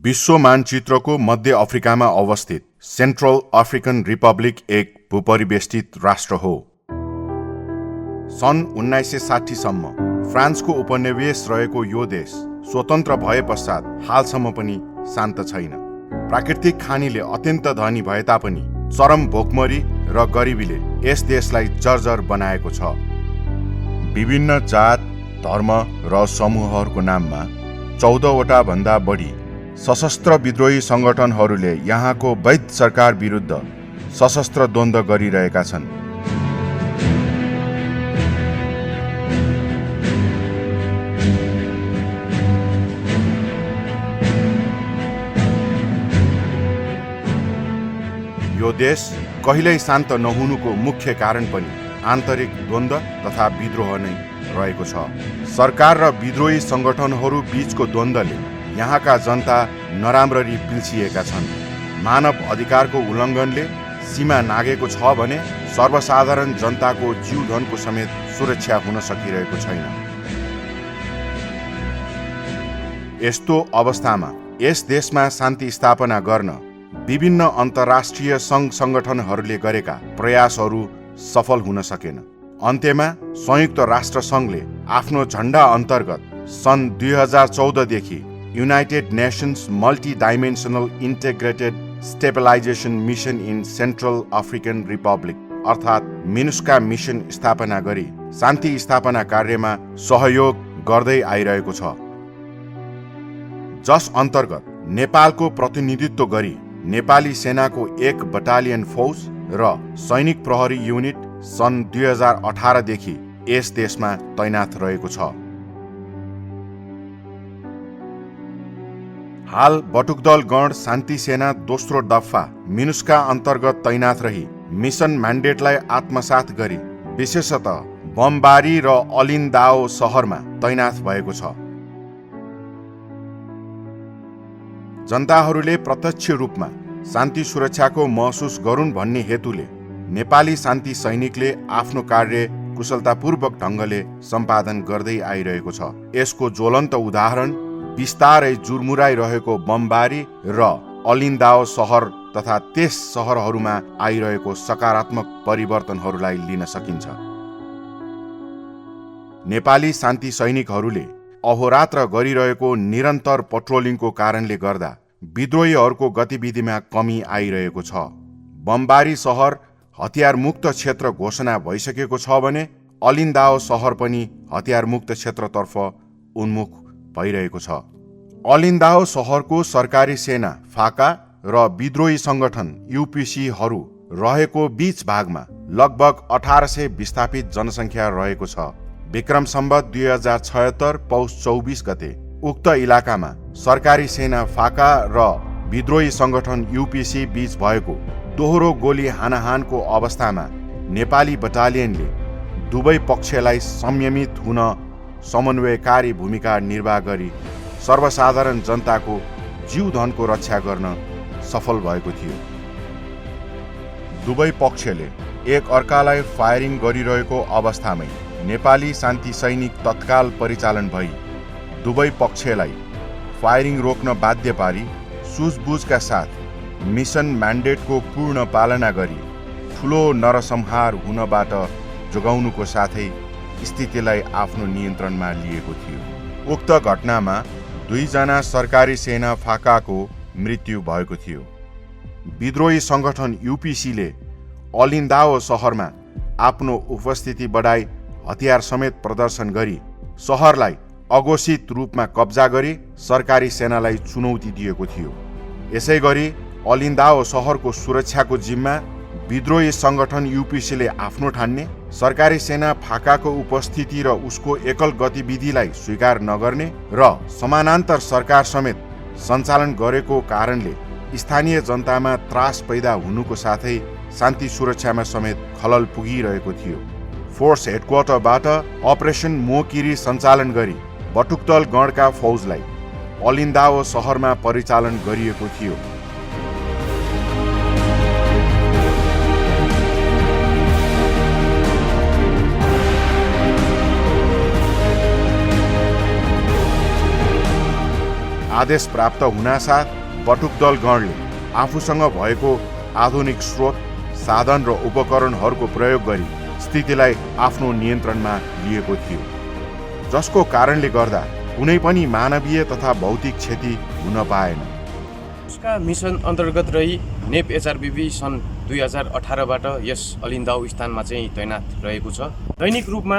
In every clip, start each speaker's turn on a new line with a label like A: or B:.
A: विश्व मानचित्रको मध्य अफ्रिकामा अवस्थित सेन्ट्रल अफ्रिकन रिपब्लिक एक भूपरिवेष्टित राष्ट्र हो। सन् 1960 सम्म फ्रान्सको उपनिवेश रहेको यो देश स्वतन्त्र भए पश्चात हालसम्म पनि शान्त छैन। प्राकृतिक खानीले अत्यन्त धनी भए तापनि चरम भोकमरी र गरिबीले यस देशलाई जर्जर बनाएको छ। विभिन्न जात, धर्म र समूहहरूको नाममा 14वटा भन्दा बढी सशस्त्र विद्रोही संगठनहरूले यहाँको वैध सरकार विरुद्ध सशस्त्र द्वन्द्व गरिरहेका छन्। यो देश कहिल्यै शान्त नहुनुको मुख्य कारण पनि आन्तरिक द्वन्द्व तथा विद्रोह नै रहेको छ। सरकार र विद्रोही संगठनहरू बीचको द्वन्द्वले यहाँका जनता नराम्ररी पिल्सिएका छन्। मानव अधिकारको उल्लङ्घनले सीमा नागेको छ भने सर्वसाधारण जनताको जीवधनको समेत सुरक्षा हुन सकिरहेको छैन। यस्तो अवस्थामा यस देशमा शान्ति स्थापना गर्न विभिन्न अन्तर्राष्ट्रिय सङ्घ सङ्गठनहरूले गरेका प्रयासहरू सफल हुन सकेन। अन्त्यमा संयुक्त राष्ट्र सङ्घले आफ्नो झण्डा अन्तर्गत सन् 2014 देखि United Nations Multidimensional Integrated Stabilization Mission in Central African Republic अर्थात् मिनुस्का मिसन स्थापना गरी शान्ति स्थापना कार्यमा सहयोग गर्दै आइरहेको छ, जस अन्तर्गत नेपालको प्रतिनिधित्व गरी नेपाली सेनाको 1 बटालियन फौज र सैनिक प्रहरी युनिट सन् 2018 देखि यस देशमा तैनाथ रहेको छ। हाल बटुकदल गण शान्ति सेना दोस्रो दफा मिनुस्का अन्तर्गत तैनाथ रही मिसन म्यान्डेटलाई आत्मसात गरी विशेषतः बमबारी र अलिन्दाओ सहरमा तैनाथ भएको छ। जनताहरूले प्रत्यक्ष रूपमा शान्ति सुरक्षाको महसुस गरून् भन्ने हेतुले नेपाली शान्ति सैनिकले आफ्नो कार्य कुशलतापूर्वक ढङ्गले सम्पादन गर्दै आइरहेको छ। यसको ज्वलन्त उदाहरण बिस्तारै जुरमुराइरहेको बमबारी र अलिन्दाओ सहर तथा त्यस सहरहरूमा आइरहेको सकारात्मक परिवर्तनहरूलाई लिन सकिन्छ। नेपाली शान्ति सैनिकहरूले अहोरात्र गरिरहेको निरन्तर पेट्रोलिङको कारणले गर्दा विद्रोहीहरूको गतिविधिमा कमी आइरहेको छ। बमबारी सहर हतियारमुक्त क्षेत्र घोषणा भइसकेको छ भने अलिन्दाओ सहर पनि हतियारमुक्त क्षेत्रतर्फ उन्मुख भइरहेको छ। अलिन्दाओ सहरको सरकारी सेना फाका र विद्रोही संगठन यूपीसीहरू रहेको बीच भागमा लगभग 1800 विस्थापित जनसङ्ख्या रहेको छ। विक्रम सम्वत 2076 पौष 24 गते उक्त इलाकामा सरकारी सेना फाका र विद्रोही संगठन यूपीसी बीच भएको दोहोरो गोली हानाहानको अवस्थामा नेपाली बटालियनले दुवै पक्षलाई संयमित हुन समन्वयकारी भूमिका निर्वाह गरी सर्वसाधारण जनताको जीवधनको रक्षा गर्न सफल भएको थियो। दुवै पक्षले एक अर्कालाई फायरिङ गरिरहेको अवस्थामै नेपाली शान्ति सैनिक तत्काल परिचालन भई दुवै पक्षलाई फायरिङ रोक्न बाध्य पारी सुझबुझका साथ मिसन म्यान्डेटको पूर्ण पालना गरी ठुलो नरसंहार हुनबाट जोगाउनुको साथै स्थितिलाई आफ्नो नियन्त्रणमा लिएको थियो। उक्त घटनामा 2 जना सरकारी सेना फाकाको मृत्यु भएको थियो। विद्रोही संगठन यूपीसीले अलिन्दाओ सहरमा आफ्नो उपस्थिति बढाई हतियार समेत प्रदर्शन गरी सहरलाई अघोषित रूपमा कब्जा गरी सरकारी सेनालाई चुनौती दिएको थियो। यसै गरी अलिन्दाओ सहरको सुरक्षाको जिम्मा विद्रोही संगठन यूपीसीले आफ्नो ठान्ने, सरकारी सेना फाकाको उपस्थिति र उसको एकल गतिविधिलाई स्वीकार नगर्ने र समानान्तर सरकार समेत सञ्चालन गरेको कारणले स्थानीय जनतामा त्रास पैदा हुनुको साथै शान्ति सुरक्षामा समेत खलल पुगिरहेको थियो। फोर्स हेडक्वार्टरबाट अपरेसन मोकिरी सञ्चालन गरी बटुकदल गणका फौजलाई अलिन्दाओ सहरमा परिचालन गरिएको थियो। आदेश प्राप्त हुनासाथ बटुकदल गणले आफूसँग भएको आधुनिक स्रोत, साधन र उपकरणहरूको प्रयोग गरी स्थितिलाई आफ्नो नियन्त्रणमा लिएको थियो, जसको कारणले गर्दा कुनै पनि मानवीय तथा भौतिक क्षति हुन पाएन।
B: उसका मिसन अन्तर्गत रही नेप एचआरबिबी सन् 2018बाट यस अलिन्दाउ स्थानमा चाहिँ तैनात रहेको छ। दैनिक रूपमा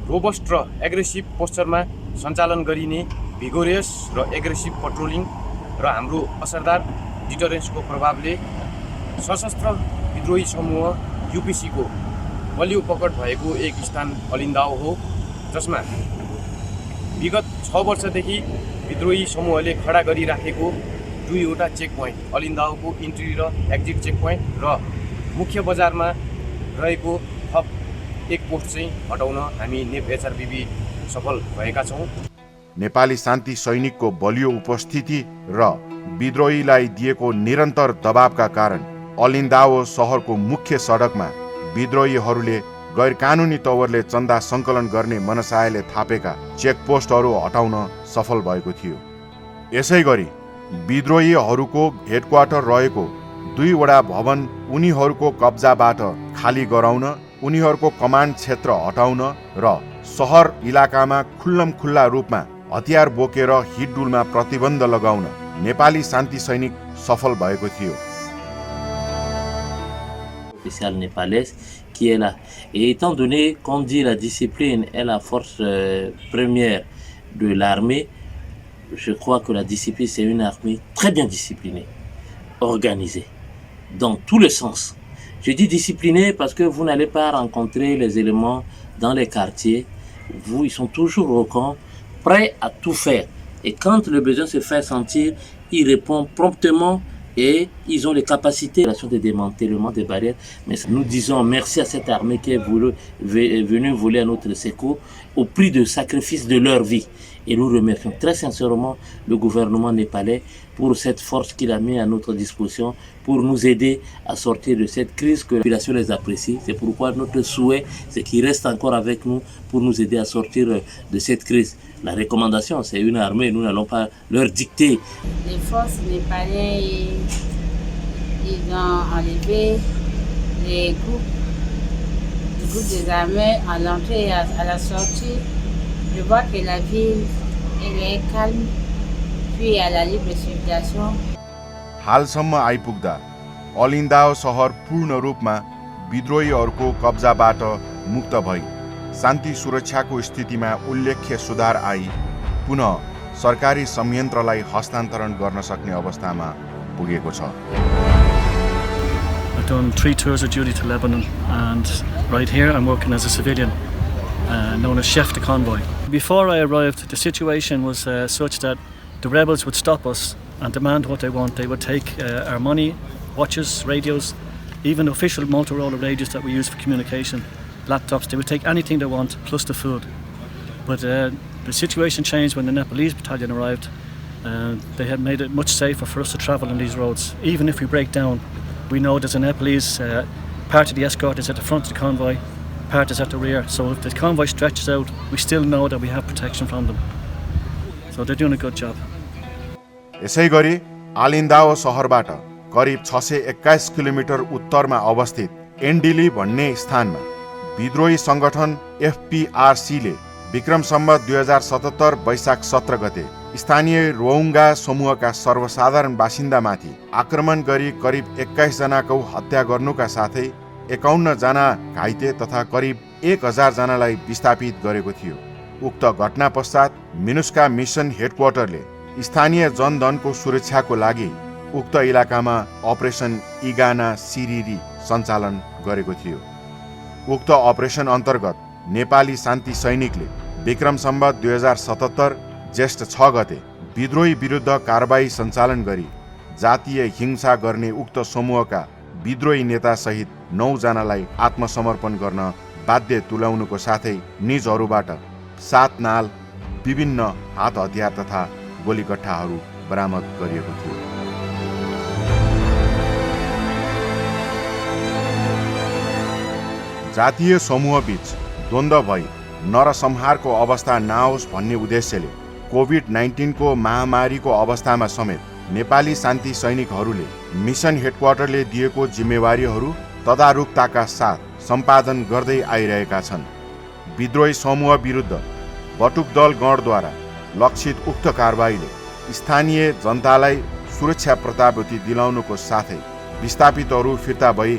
B: रोबस्ट र एग्रेसिभ पोस्चरमा सञ्चालन गरिने भिगोरियस र एग्रेसिभ पेट्रोलिङ र हाम्रो असरदार डिटरेन्सको प्रभावले सशस्त्र विद्रोही समूह यूपीसीको बलियो पकड भएको एक स्थान अलिन्दाउ हो, जसमा विगत 6 वर्षदेखि विद्रोही समूहले खडा गरिराखेको 2वटा चेक पोइन्ट, अलिन्दाउको इन्ट्री र एक्जिट चेक पोइन्ट र मुख्य बजारमा रहेको थप एक पोस्ट चाहिँ हटाउन हामी नेप एचआरबिबी सफल भएका छौँ।
A: नेपाली शान्ति सैनिकको बलियो उपस्थिति र विद्रोहीलाई दिएको निरन्तर दबावका कारण अलिन्दाओ सहरको मुख्य सडकमा विद्रोहीहरूले गैर कानुनी तवरले चन्दा सङ्कलन गर्ने मनसायले थापेका चेकपोस्टहरू हटाउन सफल भएको थियो। यसै गरी विद्रोहीहरूको हेडक्वार्टर रहेको 2वटा भवन उनीहरूको कब्जाबाट खाली गराउन, उनीहरूको कमान्ड क्षेत्र हटाउन र सहर इलाकामा खुल्लमखुल्ला रूपमा हतियार बोकेर हिडडुलमा प्रतिबन्ध लगाउन नेपाली शान्ति सैनिक सफल भएको थियो।
C: Spéciale népalaise qui est là. Et étant donné qu'on dit la discipline est la force première de l'armée, je crois que la discipline c'est une armée très bien disciplinée, organisée, dans tous les sens. Je dis disciplinée parce que vous n'allez pas rencontrer les éléments dans les quartiers. Ils sont toujours au camp, prêts à tout faire. Et quand le besoin se fait sentir, ils répondent promptement et ils ont les capacités de démantèlement des barrières. Mais nous disons merci à cette armée qui est venue voler à notre secours au prix de sacrifice de leur vie. Et nous remercions très sincèrement le gouvernement népalais pour cette force qu'il a mis à notre disposition pour nous aider à sortir de cette crise que la population les apprécie. C'est pourquoi notre souhait, c'est qu'ils restent encore avec nous pour nous aider à sortir de cette crise. La recommandation, c'est une armée, nous n'allons pas leur dicter.
D: Les forces népalaises, ils ont enlevé les groupes des armées à l'entrée et à la sortie. Je vois que la ville elle est calme, puis à la libre circulation.
A: हालसम्म आइपुग्दा अलिन्दाओ सहर पूर्ण रूपमा विद्रोहीहरूको कब्जाबाट मुक्त भई शान्ति सुरक्षाको स्थितिमा उल्लेख्य सुधार आई पुनः सरकारी संयन्त्रलाई हस्तान्तरण गर्न सक्ने अवस्थामा पुगेको छ।
E: I've done 3 tours of duty to Lebanon, and right here I'm working as a civilian, known as chef de convoy. Before I arrived, the situation was such that the rebels would stop us and demand what they want. They would take our money, watches, radios, even official Motorola radios that we use for communication, laptops. They would take anything they want, plus the food. But the situation changed when the Nepalese battalion arrived. They had made it much safer for us to travel on these roads. Even if we break down, we know there's a Nepalese part of the escort is at the front of the convoy, part is at the rear. So if the convoy stretches out, we still know that we have protection from them. So they're doing a good job.
A: यसै गरी अलिन्दाओ सहरबाट करिब 621 kilometre उत्तरमा अवस्थित एन्डिली भन्ने स्थानमा विद्रोही संगठन एफपीआरसीले विक्रम सम्वत 2077 वैशाख 17 गते स्थानीय रोहिङ्गा समूहका सर्वसाधारण बासिन्दामाथि आक्रमण गरी करिब 21 जनाको हत्या गर्नुका साथै 51 जना घाइते तथा करिब 1000 जनालाई विस्थापित गरेको थियो। उक्त घटना पश्चात मिनुस्का मिसन हेडक्वार्टरले स्थानीय जनधनको सुरक्षाको लागि उक्त इलाकामा अपरेसन इगाना सिरिरी सञ्चालन गरेको थियो। उक्त अपरेसन अन्तर्गत नेपाली शान्ति सैनिकले विक्रम सम्वत 2077 ज्येष्ठ 6 गते विद्रोही विरुद्ध कारबाही सञ्चालन गरी जातीय हिंसा गर्ने उक्त समूहका विद्रोही नेता सहित 9 जनालाई आत्मसमर्पण गर्न बाध्य तुल्याउनुको साथै निजहरूबाट 7 नाल, विभिन्न हात हतियार तथा गोलीकट्टाहरू बरामद गरिएको थियो। जातीय समूहबीच द्वन्द्व भई नरसंहारको अवस्था नआओस् भन्ने उद्देश्यले कोभिड-19 को महामारीको अवस्थामा समेत नेपाली शान्ति सैनिकहरूले मिसन हेडक्वार्टरले दिएको जिम्मेवारीहरू तदारुकताका साथ सम्पादन गर्दै आइरहेका छन्। विद्रोही समूह विरुद्ध बटुक दल गणद्वारा लक्षित उक्त कारबाहीले स्थानीय जनतालाई सुरक्षा प्रतापवती दिलाउनुको साथै विस्थापितहरू फिर्ता भई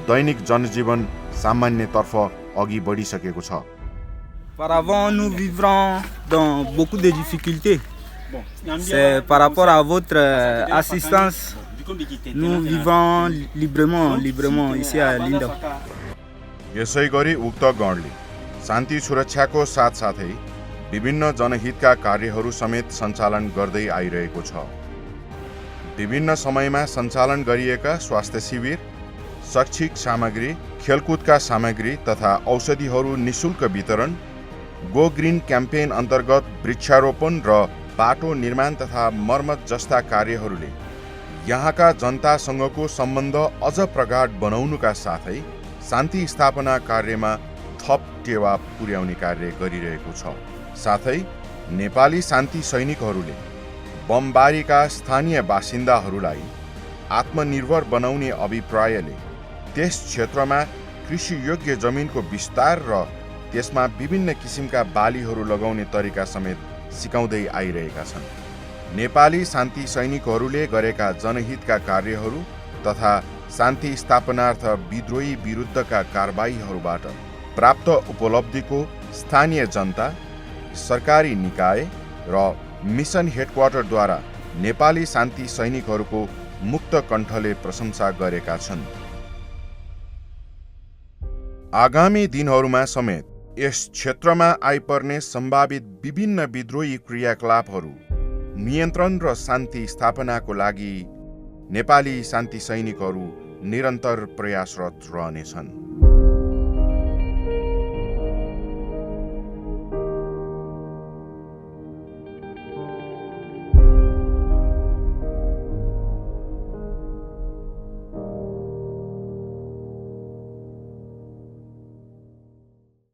A: दैनिक जनजीवन सामान्यतर्फ अघि बढिसकेको छ।
F: Auparavant, nous vivrons dans beaucoup de difficultés. C'est par rapport à votre assistance, nous vivons librement ici à Linda.
A: यसै गरी उक्त गणले शान्ति सुरक्षाको साथसाथै विभिन्न जनहितका कार्यहरू समेत सञ्चालन गर्दै आइरहेको छ। विभिन्न समयमा सञ्चालन गरिएका स्वास्थ्य शिविर, शैक्षिक सामग्री, खेलकुदका सामग्री तथा औषधिहरू निशुल्क वितरण, गो ग्रिन क्याम्पेन अन्तर्गत वृक्षारोपण र बाटो निर्माण तथा मर्मत जस्ता कार्यहरूले यहाँका जनतासँगको सम्बन्ध अझ प्रगाढ बनाउनुका साथै शान्ति स्थापना कार्यमा थप टेवा पुर्याउने कार्य गरिरहेको छ। साथै नेपाली शान्ति सैनिकहरूले बमबारीका स्थानीय बासिन्दाहरूलाई आत्मनिर्भर बनाउने अभिप्रायले त्यस क्षेत्रमा कृषियोग्य जमिनको विस्तार र त्यसमा विभिन्न किसिमका बालीहरू लगाउने तरिका समेत सिकाउँदै आइरहेका छन्। नेपाली शान्ति सैनिकहरूले गरेका जनहितका कार्यहरू तथा शान्ति स्थापनार्थ विद्रोही विरुद्धका कारबाहीहरूबाट प्राप्त उपलब्धिको स्थानीय जनता, सरकारी निकाय र मिसन हेडक्वार्टरद्वारा नेपाली शान्ति सैनिकहरूको मुक्त कण्ठले प्रशंसा गरेका छन्। आगामी दिनहरूमा समेत यस क्षेत्रमा आइपर्ने सम्भावित विभिन्न विद्रोही क्रियाकलापहरू नियन्त्रण र शान्ति स्थापनाको लागि नेपाली शान्ति सैनिकहरू निरन्तर प्रयासरत रहनेछन्।